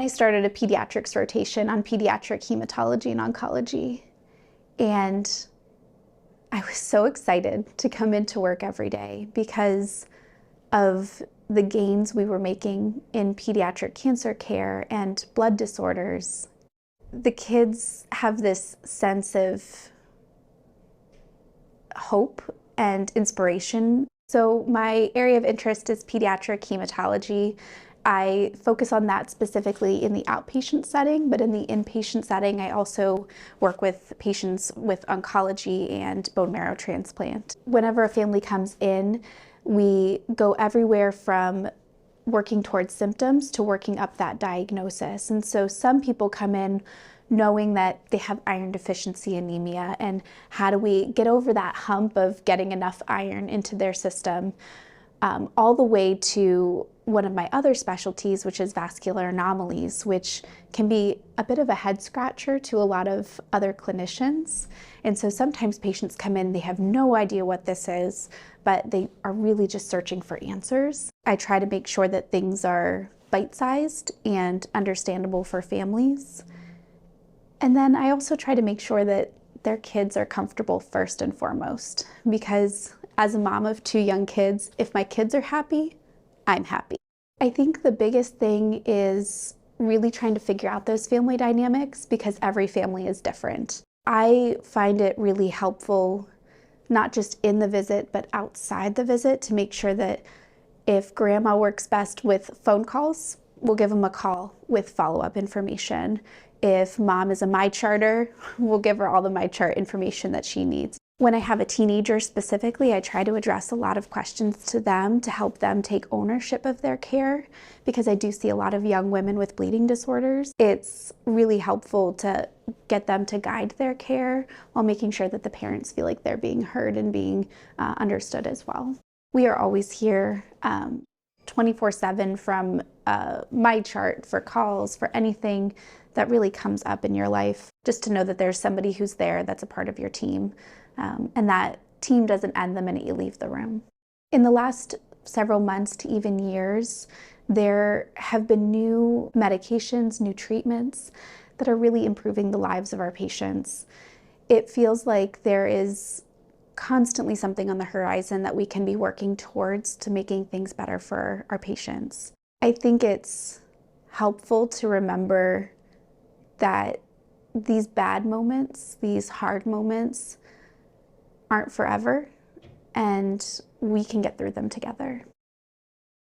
I started a pediatrics rotation on pediatric hematology and oncology, and I was so excited to come into work every day because of the gains we were making in pediatric cancer care and blood disorders. The kids have this sense of hope and inspiration. So my area of interest is pediatric hematology. I focus on that specifically in the outpatient setting, but in the inpatient setting, I also work with patients with oncology and bone marrow transplant. Whenever a family comes in, we go everywhere from working towards symptoms to working up that diagnosis. And so some people come in knowing that they have iron deficiency anemia, and how do we get over that hump of getting enough iron into their system, all the way to one of my other specialties, which is vascular anomalies, which can be a bit of a head scratcher to a lot of other clinicians. And so sometimes patients come in, they have no idea what this is, but they are really just searching for answers. I try to make sure that things are bite-sized and understandable for families. And then I also try to make sure that their kids are comfortable first and foremost, because as a mom of 2 young kids, if my kids are happy, I'm happy. I think the biggest thing is really trying to figure out those family dynamics, because every family is different. I find it really helpful, not just in the visit, but outside the visit, to make sure that if grandma works best with phone calls, we'll give them a call with follow-up information. If mom is a MyCharter, we'll give her all the MyChart information that she needs. When I have a teenager specifically, I try to address a lot of questions to them to help them take ownership of their care, because I do see a lot of young women with bleeding disorders. It's really helpful to get them to guide their care while making sure that the parents feel like they're being heard and being understood as well. We are always here 24/7 from MyChart for calls, for anything that really comes up in your life, just to know that there's somebody who's there that's a part of your team, and that team doesn't end the minute you leave the room. In the last several months to even years, there have been new medications, new treatments that are really improving the lives of our patients. It feels like there is constantly something on the horizon that we can be working towards to making things better for our patients. I think it's helpful to remember that these bad moments, these hard moments, aren't forever, and we can get through them together.